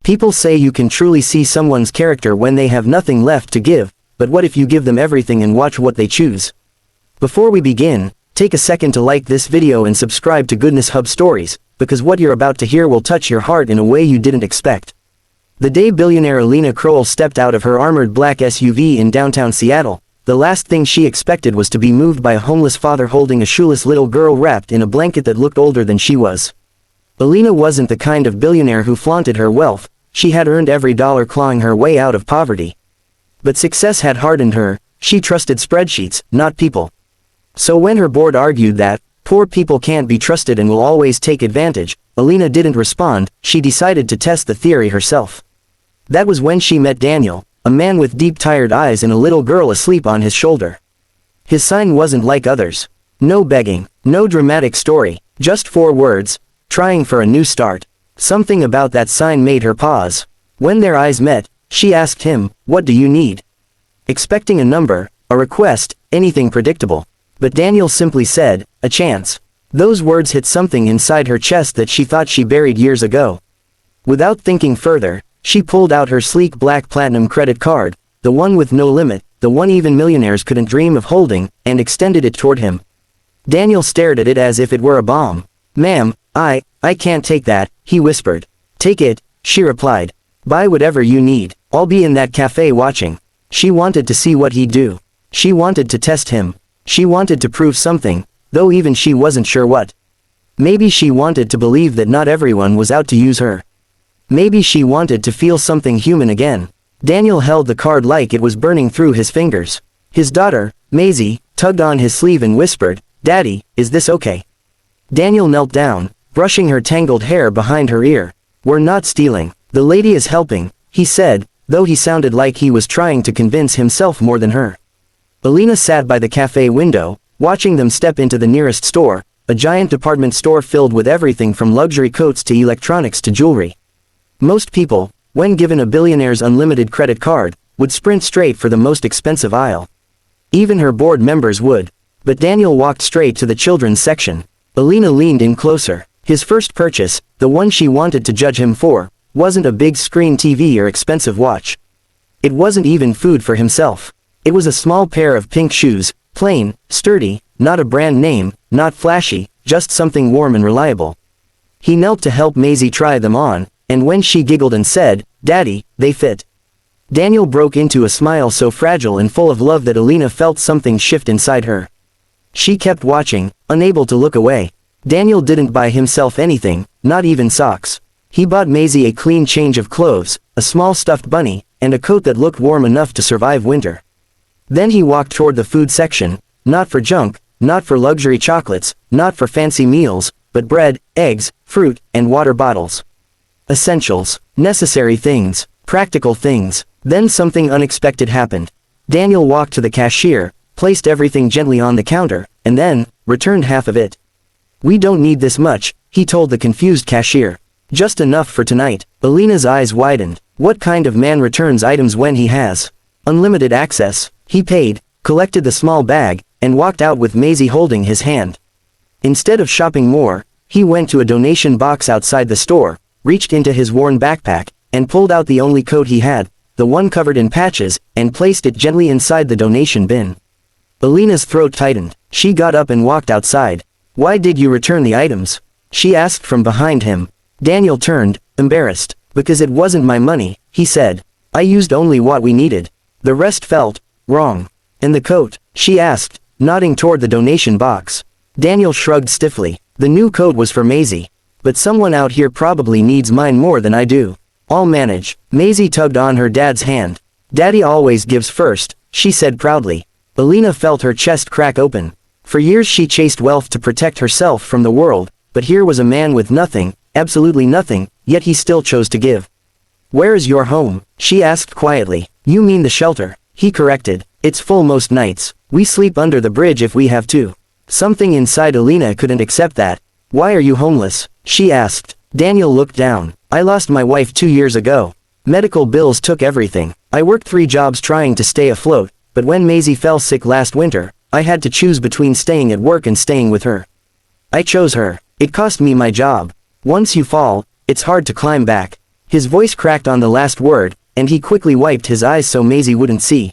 People say you can truly see someone's character when they have nothing left to give, but what if you give them everything and watch what they choose? Before we begin, take a second to like this video and subscribe to Goodness Hub Stories, because what you're about to hear will touch your heart in a way you didn't expect. The day billionaire Alina Kroll stepped out of her armored black SUV in downtown Seattle, the last thing she expected was to be moved by a homeless father holding a shoeless little girl wrapped in a blanket that looked older than she was. Alina wasn't the kind of billionaire who flaunted her wealth. She had earned every dollar clawing her way out of poverty. But success had hardened her. She trusted spreadsheets, not people. So when her board argued that poor people can't be trusted and will always take advantage, Alina didn't respond. She decided to test the theory herself. That was when she met Daniel, a man with deep tired eyes and a little girl asleep on his shoulder. His sign wasn't like others. No begging, no dramatic story, just 4 words: trying for a new start. Something about that sign made her pause. When their eyes met, she asked him, "What do you need?" Expecting a number, a request, anything predictable. But Daniel simply said, "A chance." Those words hit something inside her chest that she thought she buried years ago. Without thinking further, she pulled out her sleek black platinum credit card, the one with no limit, the one even millionaires couldn't dream of holding, and extended it toward him. Daniel stared at it as if it were a bomb. "Ma'am, I can't take that," he whispered. "Take it," she replied. "Buy whatever you need. I'll be in that cafe watching." She wanted to see what he'd do. She wanted to test him. She wanted to prove something, though even she wasn't sure what. Maybe she wanted to believe that not everyone was out to use her. Maybe she wanted to feel something human again. Daniel held the card like it was burning through his fingers. His daughter, Maisie, tugged on his sleeve and whispered, "Daddy, is this okay?" Daniel knelt down, brushing her tangled hair behind her ear. "We're not stealing. The lady is helping," he said, though he sounded like he was trying to convince himself more than her. Alina sat by the cafe window, watching them step into the nearest store, a giant department store filled with everything from luxury coats to electronics to jewelry. Most people, when given a billionaire's unlimited credit card, would sprint straight for the most expensive aisle. Even her board members would. But Daniel walked straight to the children's section. Alina leaned in closer. His first purchase, the one she wanted to judge him for, wasn't a big screen TV or expensive watch. It wasn't even food for himself. It was a small pair of pink shoes, plain, sturdy, not a brand name, not flashy, just something warm and reliable. He knelt to help Maisie try them on, and when she giggled and said, "Daddy, they fit." Daniel broke into a smile so fragile and full of love that Alina felt something shift inside her. She kept watching, unable to look away. Daniel didn't buy himself anything, not even socks. He bought Maisie a clean change of clothes, a small stuffed bunny, and a coat that looked warm enough to survive winter. Then he walked toward the food section, not for junk, not for luxury chocolates, not for fancy meals, but bread, eggs, fruit, and water bottles. Essentials, necessary things, practical things. Then something unexpected happened. Daniel walked to the cashier, placed everything gently on the counter, and then returned half of it. "We don't need this much," he told the confused cashier. "Just enough for tonight." Alina's eyes widened. What kind of man returns items when he has unlimited access? He paid, collected the small bag, and walked out with Maisie holding his hand. Instead of shopping more, he went to a donation box outside the store, reached into his worn backpack, and pulled out the only coat he had, the one covered in patches, and placed it gently inside the donation bin. Alina's throat tightened. She got up and walked outside. "Why did you return the items?" she asked from behind him. Daniel turned, embarrassed. "Because it wasn't my money," he said. "I used only what we needed. The rest felt wrong." "And the coat?" she asked, nodding toward the donation box. Daniel shrugged stiffly. "The new coat was for Maisie. But someone out here probably needs mine more than I do. I'll manage." Maisie tugged on her dad's hand. "Daddy always gives first," she said proudly. Alina felt her chest crack open. For years she chased wealth to protect herself from the world, but here was a man with nothing, absolutely nothing, yet he still chose to give. "Where is your home?" she asked quietly. "You mean the shelter," he corrected. "It's full most nights. We sleep under the bridge if we have to." Something inside Alina couldn't accept that. "Why are you homeless?" she asked. Daniel looked down. "I lost my wife 2 years ago. Medical bills took everything. I worked 3 jobs trying to stay afloat, but when Maisie fell sick last winter, I had to choose between staying at work and staying with her. I chose her. It cost me my job. Once you fall, it's hard to climb back." His voice cracked on the last word, and he quickly wiped his eyes so Maisie wouldn't see.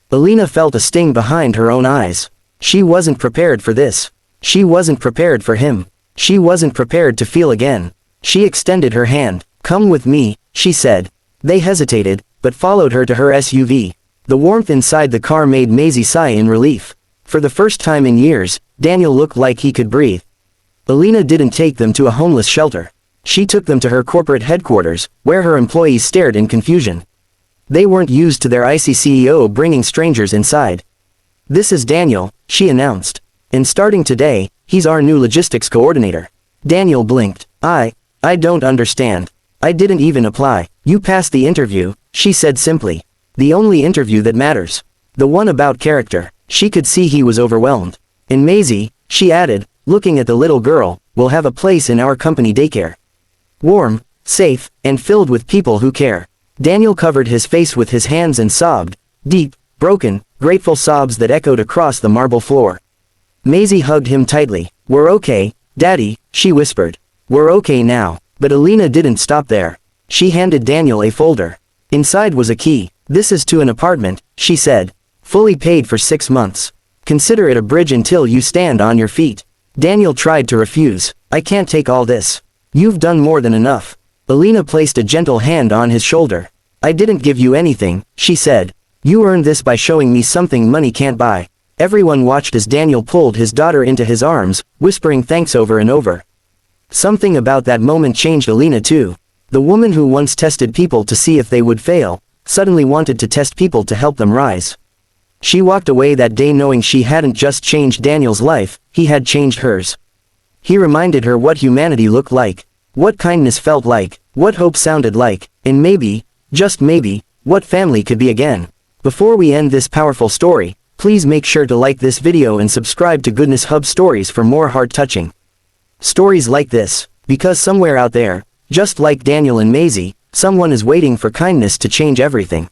Alina felt a sting behind her own eyes. She wasn't prepared for this. She wasn't prepared for him. She wasn't prepared to feel again. She extended her hand. "Come with me," she said. They hesitated, but followed her to her SUV. The warmth inside the car made Maisie sigh in relief. For the first time in years, Daniel looked like he could breathe. Alina didn't take them to a homeless shelter. She took them to her corporate headquarters, where her employees stared in confusion. They weren't used to their icy CEO bringing strangers inside. "This is Daniel," she announced. "And starting today, he's our new logistics coordinator." Daniel blinked. I don't understand. I didn't even apply." "You passed the interview," she said simply. "The only interview that matters. The one about character." She could see he was overwhelmed. "And Maisie," she added, looking at the little girl, "will have a place in our company daycare. Warm, safe, and filled with people who care." Daniel covered his face with his hands and sobbed. Deep, broken, grateful sobs that echoed across the marble floor. Maisie hugged him tightly. "We're okay, Daddy," she whispered. "We're okay now." But Alina didn't stop there. She handed Daniel a folder. Inside was a key. "This is to an apartment," she said. "Fully paid for 6 months. Consider it a bridge until you stand on your feet." Daniel tried to refuse. "I can't take all this. You've done more than enough." Alina placed a gentle hand on his shoulder. "I didn't give you anything," she said. "You earned this by showing me something money can't buy." Everyone watched as Daniel pulled his daughter into his arms, whispering thanks over and over. Something about that moment changed Alina too. The woman who once tested people to see if they would fail, suddenly wanted to test people to help them rise. She walked away that day knowing she hadn't just changed Daniel's life, he had changed hers. He reminded her what humanity looked like, what kindness felt like, what hope sounded like, and maybe, just maybe, what family could be again. Before we end this powerful story, please make sure to like this video and subscribe to Goodness Hub Stories for more heart-touching stories like this, because somewhere out there, just like Daniel and Maisie, someone is waiting for kindness to change everything.